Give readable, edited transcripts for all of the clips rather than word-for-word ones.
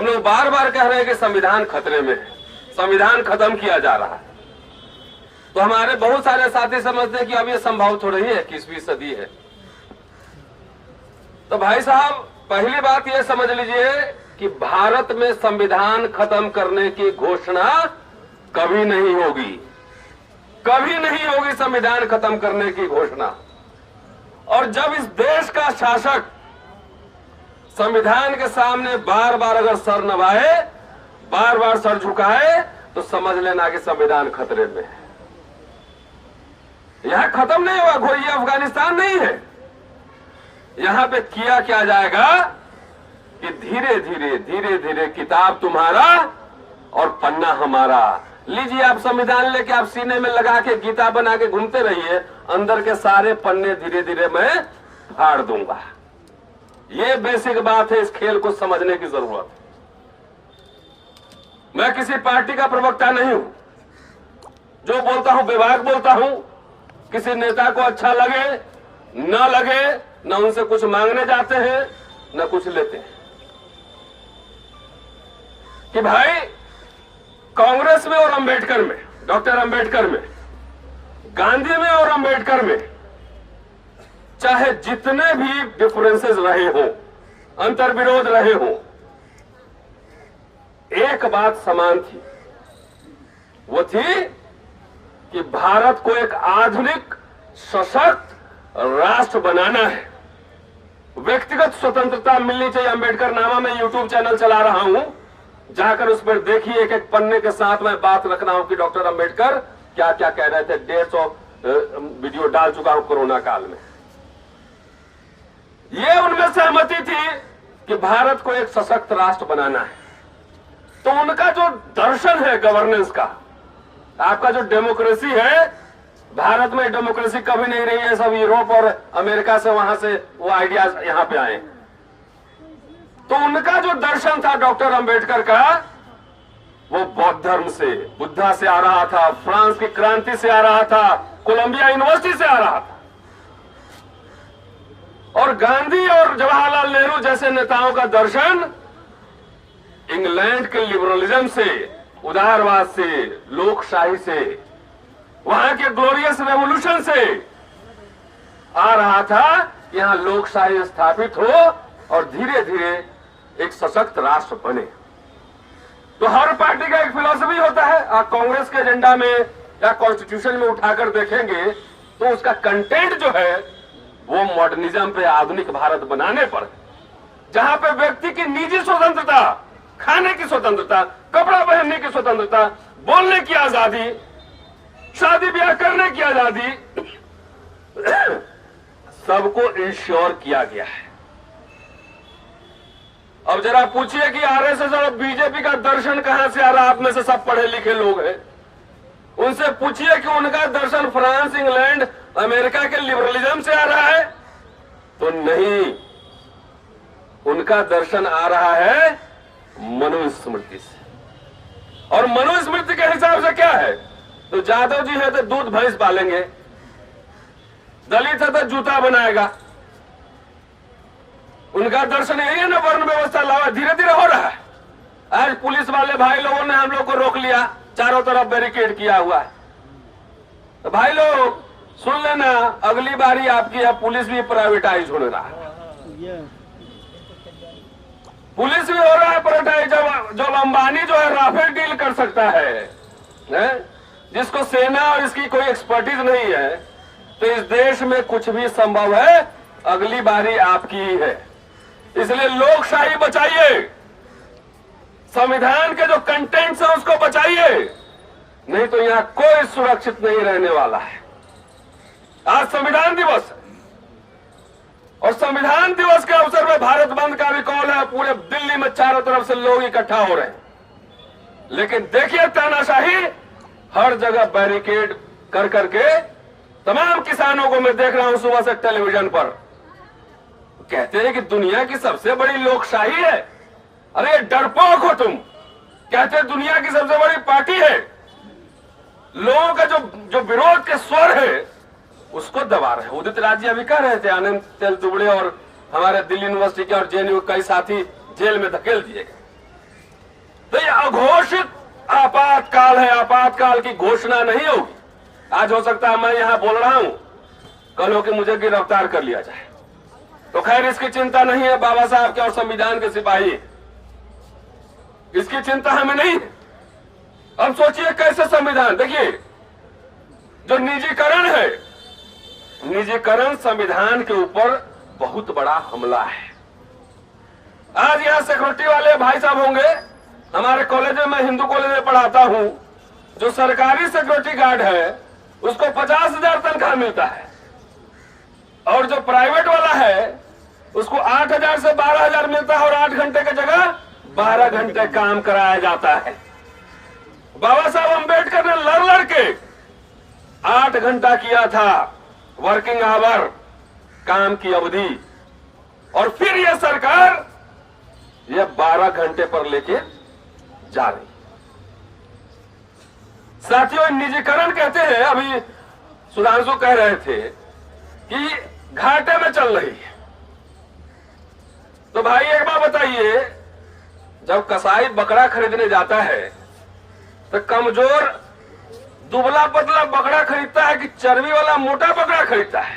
हम लोग बार बार कह रहे हैं कि संविधान खतरे में है, संविधान खत्म किया जा रहा है। तो हमारे बहुत सारे साथी समझते हैं कि अब ये संभव थोड़ी है, 21वीं सदी है। तो भाई साहब, पहली बात ये समझ लीजिए कि भारत में संविधान खत्म करने की घोषणा कभी नहीं होगी, कभी नहीं होगी संविधान खत्म करने की घोषणा। और जब इस देश का शासक संविधान के सामने बार बार अगर सर नवाए, बार बार सर झुकाए, तो समझ लेना कि संविधान खतरे में है। यह खत्म नहीं हुआ, कोई ये अफगानिस्तान नहीं है। यहां पे किया क्या जाएगा कि धीरे धीरे धीरे धीरे किताब तुम्हारा और पन्ना हमारा। लीजिए, आप संविधान लेके आप सीने में लगा के गीता बना के घूमते रहिए, अंदर के सारे पन्ने धीरे धीरे मैं फाड़ दूंगा। ये बेसिक बात है, इस खेल को समझने की जरूरत है। मैं किसी पार्टी का प्रवक्ता नहीं हूं, जो बोलता हूं विभाग बोलता हूं। किसी नेता को अच्छा लगे न लगे, न उनसे कुछ मांगने जाते हैं न कुछ लेते हैं। कि भाई कांग्रेस में और अंबेडकर में, डॉक्टर अंबेडकर में, गांधी में और अंबेडकर में चाहे जितने भी डिफरेंसेस रहे हो, अंतर विरोध रहे हो, एक बात समान थी। वो थी कि भारत को एक आधुनिक सशक्त राष्ट्र बनाना है। व्यक्तिगत स्वतंत्रता मिलनी चाहिए। अंबेडकर नामा में यूट्यूब चैनल चला रहा हूं, जाकर उस पर देखिए, एक एक पन्ने के साथ मैं बात रख रहा हूं कि डॉक्टर अंबेडकर क्या क्या कह रहे थे। 150 वीडियो डाल चुका हूं कोरोना काल में। ये उनमें सहमति थी कि भारत को एक सशक्त राष्ट्र बनाना है। तो उनका जो दर्शन है गवर्नेंस का, आपका जो डेमोक्रेसी है, भारत में डेमोक्रेसी कभी नहीं रही है। सब यूरोप और अमेरिका से, वहां से वो आइडियाज यहां पे आए। तो उनका जो दर्शन था डॉक्टर अंबेडकर का, वो बौद्ध धर्म से, बुद्धा से आ रहा था, फ्रांस की क्रांति से आ रहा था, कोलंबिया यूनिवर्सिटी से आ रहा था। और गांधी और जवाहरलाल नेहरू जैसे नेताओं का दर्शन इंग्लैंड के लिबरलिज्म से, उदारवाद से, लोकशाही से, वहां के ग्लोरियस रेवोल्यूशन से आ रहा था। यहां लोकशाही स्थापित हो और धीरे धीरे एक सशक्त राष्ट्र बने। तो हर पार्टी का एक फिलॉसफी होता है। आप कांग्रेस के एजेंडा में या कॉन्स्टिट्यूशन में उठाकर देखेंगे तो उसका कंटेंट जो है वो मॉडर्निज्म पे, आधुनिक भारत बनाने पर, जहां पे व्यक्ति की निजी स्वतंत्रता, खाने की स्वतंत्रता, कपड़ा पहनने की स्वतंत्रता, बोलने की आजादी, शादी ब्याह करने की आजादी, सबको इंश्योर किया गया है। अब जरा पूछिए कि आरएसएस और बीजेपी का दर्शन कहां से आ रहा है? आप में से सब पढ़े लिखे लोग हैं, उनसे पूछिए कि उनका दर्शन फ्रांस, इंग्लैंड, अमेरिका के लिबरलिज्म से आ रहा है? तो नहीं, उनका दर्शन आ रहा है मनुस्मृति से। और मनुस्मृति के हिसाब से क्या है? तो जादव जी है तो दूध भैंस पालेंगे, दलित है तो जूता बनाएगा। उनका दर्शन यही है ना, वर्ण व्यवस्था लावा। धीरे धीरे हो रहा है। आज पुलिस वाले भाई लोगों ने हम लोग को रोक लिया, चारों तरफ बैरिकेड किया हुआ है। तो भाई लोग सुन लेना, अगली बारी आपकी अब पुलिस भी प्राइवेटाइज हो रहा है, पुलिस भी हो रहा है प्राइवेटाइज। जब अंबानी जो है राफेल डील कर सकता है, जिसको सेना और इसकी कोई एक्सपर्टीज नहीं है, तो इस देश में कुछ भी संभव है। अगली बारी आपकी ही है। इसलिए लोकशाही बचाइए, संविधान के जो कंटेंट्स है उसको बचाइए, नहीं तो यहां कोई सुरक्षित नहीं रहने वाला है। आज संविधान दिवस है और संविधान दिवस के अवसर में भारत बंद का भी कॉल है। पूरे दिल्ली में चारों तरफ से लोग इकट्ठा हो रहे हैं, लेकिन देखिए तानाशाही हर जगह बैरिकेड कर करके। तमाम किसानों को मैं देख रहा हूं सुबह से टेलीविजन पर, कहते हैं कि दुनिया की सबसे बड़ी लोकशाही है। अरे डरपोक हो तुम, कहते दुनिया की सबसे बड़ी पार्टी है। लोगों का जो विरोध के स्वर है उसको दबा रहे हैं। उदित राज जी अभी कह रहे थे आनंद तेल दुबड़े और हमारे दिल्ली यूनिवर्सिटी के और जेएनयू कई साथी जेल में धकेल दिए गए। अघोषित आपातकाल है, आपातकाल की घोषणा नहीं होगी। आज हो सकता है मैं यहां बोल रहा हूं, कल हो कि मुझे गिरफ्तार कर लिया जाए, तो खैर इसकी चिंता नहीं है बाबा साहब के और संविधान के सिपाही, इसकी चिंता हमें नहीं। अब सोचिए कैसे संविधान, देखिए जो निजीकरण है, निजीकरण संविधान के ऊपर बहुत बड़ा हमला है। आज यहां सिक्योरिटी वाले भाई साहब होंगे, हमारे कॉलेज में, मैं हिंदू कॉलेज में पढ़ाता हूं, जो सरकारी सिक्योरिटी गार्ड है उसको 50,000 तनख्वाह मिलता है, और जो प्राइवेट वाला है उसको 8,000 से 12,000 मिलता है, और 8 घंटे की जगह 12 घंटे काम कराया जाता है। बाबा साहब अंबेडकर ने लड़ लड़ के 8 घंटा किया था वर्किंग आवर, काम की अवधि, और फिर यह सरकार यह 12 घंटे पर लेके जा रही। साथियों, निजीकरण कहते हैं, अभी सुधांशु कह रहे थे कि घाटे में चल रही है। तो भाई एक बात बताइए, जब कसाई बकरा खरीदने जाता है तो कमजोर दुबला पतला बकरा खरीदता है कि चर्बी वाला मोटा बकरा खरीदता है?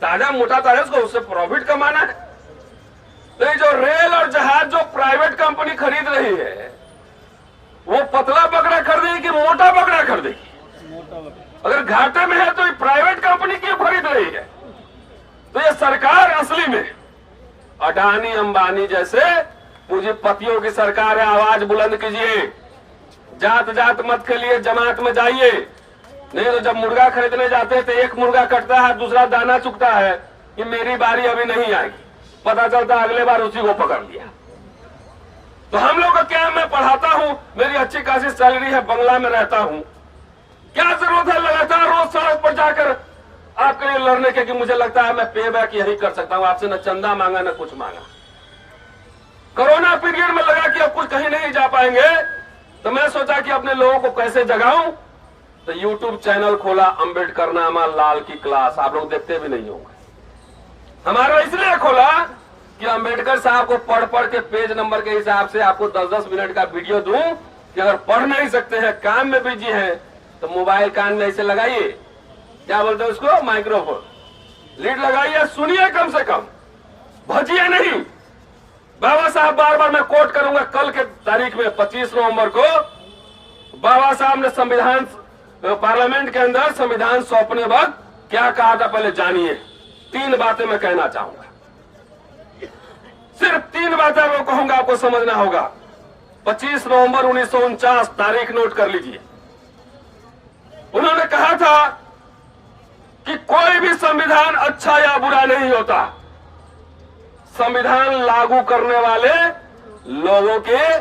ताजा मोटा ताजा, उसको उससे प्रॉफिट कमाना है। तो ये जो रेल और जहाज जो प्राइवेट कंपनी खरीद रही है, वो पतला बकरा खरीदेगी कि मोटा बकरा खरीदेगी? अगर घाटे में है तो ये प्राइवेट कंपनी क्यों खरीद रही है? तो ये सरकार असली में अडानी अंबानी जैसे पूंजीपतियों की सरकार है। आवाज बुलंद कीजिए, जात जात मत के लिए जमात में जाइए, नहीं तो जब मुर्गा खरीदने जाते हैं तो एक मुर्गा कटता है, दूसरा दाना चुगता है कि मेरी बारी अभी नहीं आएगी, पता चलता अगले बार उसी को पकड़ लिया। तो हम लोग का क्या, मैं पढ़ाता हूं, मेरी अच्छी खासी सैलरी है, बंगला में रहता हूं, क्या जरूरत है लगातार रोज सड़क पर जाकर आपके लिए लड़ने के? कि मुझे लगता है मैं पे बैक यही कर सकता हूं, आपसे न चंदा मांगा न कुछ मांगा। कोरोना पीरियड में लगा कि अब कुछ कहीं नहीं जा पाएंगे, तो मैं सोचा कि अपने लोगों को कैसे जगाऊं, तो यूट्यूब चैनल खोला, अंबेडकर नामा लाल की क्लास। आप लोग देखते भी नहीं होंगे। हमारा इसलिए खोला कि अंबेडकर साहब को पढ़ पढ़ के पेज नंबर के हिसाब से आपको 10-10 मिनट का वीडियो दूं कि अगर पढ़ नहीं सकते हैं, काम में बिजी हैं, तो मोबाइल कान में ऐसे लगाइए, क्या बोलते हैं उसको, माइक्रोफोन, लीड लगाइए, सुनिए, कम से कम भजिए नहीं। बाबा साहब बार बार मैं कोट करूंगा, कल के तारीख में 25 नवंबर को बाबा साहब ने संविधान पार्लियामेंट के अंदर संविधान सौंपने वक्त क्या कहा था, पहले जानिए। 3 बातें मैं कहना चाहूंगा, सिर्फ 3 बातें मैं कहूंगा, आपको समझना होगा। 25 नवंबर 1949 तारीख नोट कर लीजिए। उन्होंने कहा था कि कोई भी संविधान अच्छा या बुरा नहीं होता, संविधान लागू करने वाले लोगों के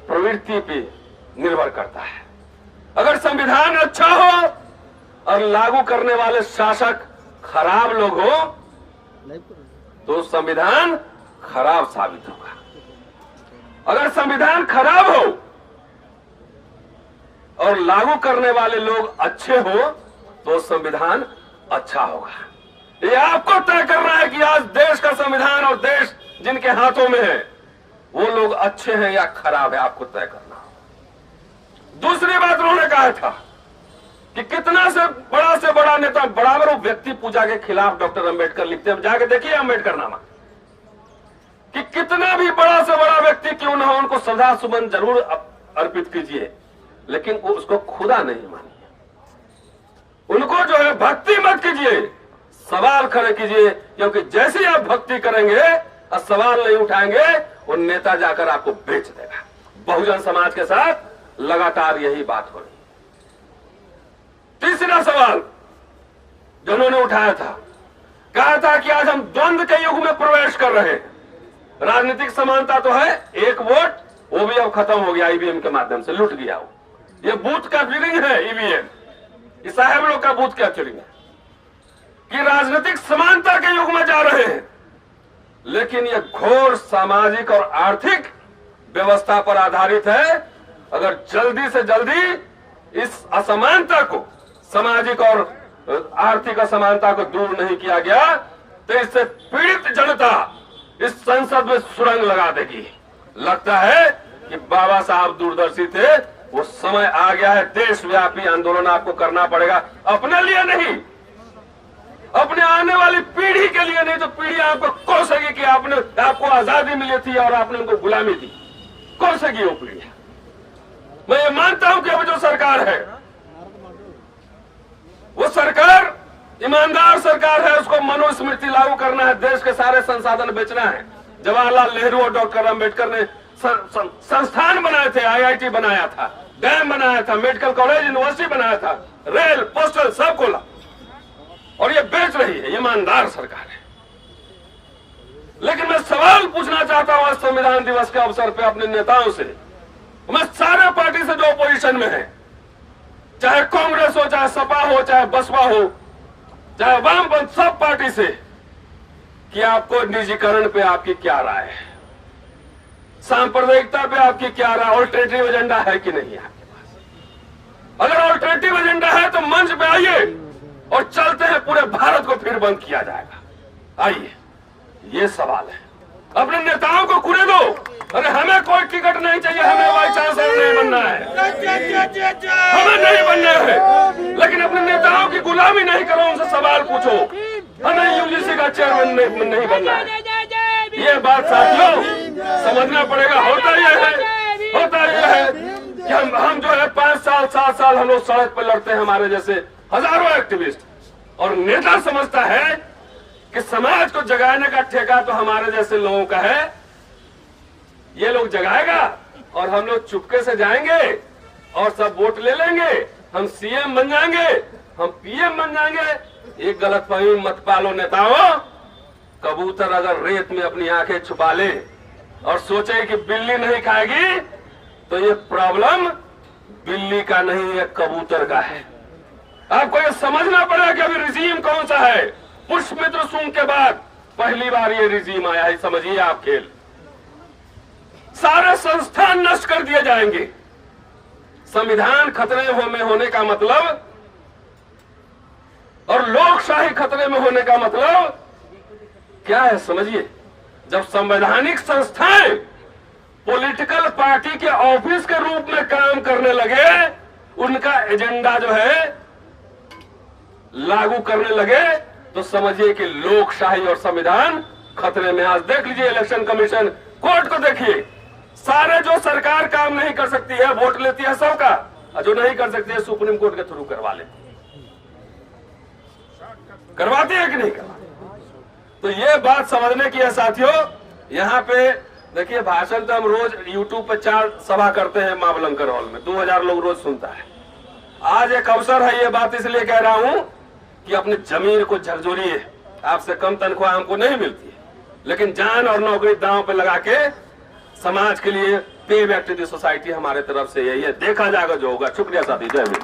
प्रवृत्ति पे निर्भर करता है। अगर संविधान अच्छा हो और लागू करने वाले शासक खराब लोग हो तो संविधान खराब साबित होगा। अगर संविधान खराब हो और लागू करने वाले लोग अच्छे हो तो संविधान अच्छा होगा। ये आपको तय करना है कि आज देश का संविधान और देश जिनके हाथों में है वो लोग अच्छे हैं या खराब है, आपको तय करना। दूसरी बात उन्होंने कहा था कि कितना से बड़ा नेता, बराबर वो व्यक्ति पूजा के खिलाफ डॉक्टर अंबेडकर लिखते हैं, जाके देखिए अंबेडकर नामा, कि कितना भी बड़ा से बड़ा व्यक्ति क्यों ना हो, उनको श्रद्धा सुमन जरूर अर्पित कीजिए, लेकिन उसको खुदा नहीं मानिए, उनको जो है भक्ति मत कीजिए, सवाल खड़े कीजिए, क्योंकि जैसे ही आप भक्ति करेंगे और सवाल नहीं उठाएंगे, वो नेता जाकर आपको बेच देगा। बहुजन समाज के साथ लगातार यही बात हो रही। तीसरा सवाल जो उन्होंने उठाया था, कहा था कि आज हम द्वंद्व के युग में प्रवेश कर रहे हैं। राजनीतिक समानता तो है, एक वोट वो भी अब खत्म हो गया, ईवीएम के माध्यम से लुट गया वो। ये बूथ कैप्चरिंग है, ईवीएम, ये साहब लोग का बूथ कैप्चरिंग है कि राजनीतिक समानता के युग में जा रहे हैं, लेकिन ये घोर सामाजिक और आर्थिक व्यवस्था पर आधारित है। अगर जल्दी से जल्दी इस असमानता को, सामाजिक और आर्थिक असमानता को दूर नहीं किया गया तो इससे पीड़ित जनता इस संसद में सुरंग लगा देगी। लगता है कि बाबा साहब दूरदर्शी थे। वो समय आ गया है, देशव्यापी आंदोलन आपको करना पड़ेगा, अपने लिए नहीं, अपने आने वाली पीढ़ी के लिए। नहीं तो पीढ़ी आपको कोसेगी कि आपको आजादी मिली थी और आपने उनको गुलामी दी, कोसेगी वो पीढ़ी। मैं ये मानता हूं कि अब जो सरकार है वो सरकार ईमानदार सरकार है, उसको मनुस्मृति लागू करना है, देश के सारे संसाधन बेचना है। जवाहरलाल नेहरू और डॉक्टर अम्बेडकर ने संस्थान बनाए थे, IIT बनाया था, डैम बनाया था, मेडिकल कॉलेज यूनिवर्सिटी बनाया था, रेल पोस्टल सब खोला, और ये बेच रही है, ईमानदार सरकार है। लेकिन मैं सवाल पूछना चाहता हूं संविधान दिवस के अवसर पर अपने नेताओं से, मैं सारे पार्टी से जो अपोजिशन में है, चाहे कांग्रेस हो, चाहे सपा हो, चाहे बसपा हो, चाहे वामपंथ, सब पार्टी से, कि आपको निजीकरण पे आपकी क्या राय है, सांप्रदायिकता पे आपकी क्या राय, ऑल्टरनेटिव एजेंडा है कि नहीं आपके पास? अगर ऑल्टरनेटिव एजेंडा है तो मंच पे आइए और चलते हैं, पूरे भारत को फिर बंद किया जाएगा। आइए, ये सवाल है। अपने नेताओं को खुले दो। अरे हमें कोई टिकट नहीं चाहिए, हमें वाइस चांसलर नहीं बनना है, हमें नहीं बनना है, लेकिन अपने नेताओं की गुलामी नहीं करो, उनसे सवाल पूछो। हमें UGC का चेयरमैन नहीं बनना है। ये बात साथियों समझना पड़ेगा। होता यह है कि हम जो है 5 साल 7 साल हम लोग सड़क पर लड़ते हैं, हमारे जैसे हजारों एक्टिविस्ट, और नेता समझता है कि समाज को जगाने का ठेका तो हमारे जैसे लोगों का है, ये लोग जगाएगा और हम लोग चुपके से जाएंगे और सब वोट ले लेंगे, हम CM बन जाएंगे, हम PM बन जाएंगे। एक गलतफहमी मत पालो नेताओं। कबूतर अगर रेत में अपनी आंखें छुपा ले और सोचे कि बिल्ली नहीं खाएगी, तो ये प्रॉब्लम बिल्ली का नहीं है, कबूतर का है। आपको ये समझना पड़ेगा कि अभी रिजीम कौन सा है। पुष्पमित्र सुंग के बाद पहली बार ये रिजीम आया है, समझिए आप खेल। सारे संस्थान नष्ट कर दिए जाएंगे। संविधान खतरे में होने का मतलब और लोकशाही खतरे में होने का मतलब क्या है, समझिए। जब संवैधानिक संस्थाएं पॉलिटिकल पार्टी के ऑफिस के रूप में काम करने लगे, उनका एजेंडा जो है लागू करने लगे, तो समझिए कि लोकशाही और संविधान खतरे में। आज देख लीजिए इलेक्शन कमीशन, कोर्ट को देखिए, सारे जो सरकार काम नहीं कर सकती है, वोट लेती है सबका, और जो नहीं कर सकती है सुप्रीम कोर्ट के थ्रू करवा लेती है। करवाती है कि नहीं करवाती? तो ये बात समझने की है साथियों। यहाँ पे देखिए, भाषण तो हम रोज YouTube पे 4 सभा करते हैं महाबलंकर हॉल में, 2000 लोग रोज सुनता है। आज एक अवसर है, ये बात इसलिए कह रहा हूं कि अपनी जमीन को झकझोरिए। आपसे कम तनख्वाह हमको नहीं मिलती है, लेकिन जान और नौकरी दांव पे लगा के समाज के लिए पे बैक टू द सोसाइटी हमारे तरफ से यही है। देखा जाएगा जो होगा। शुक्रिया साथी, जय हिंद।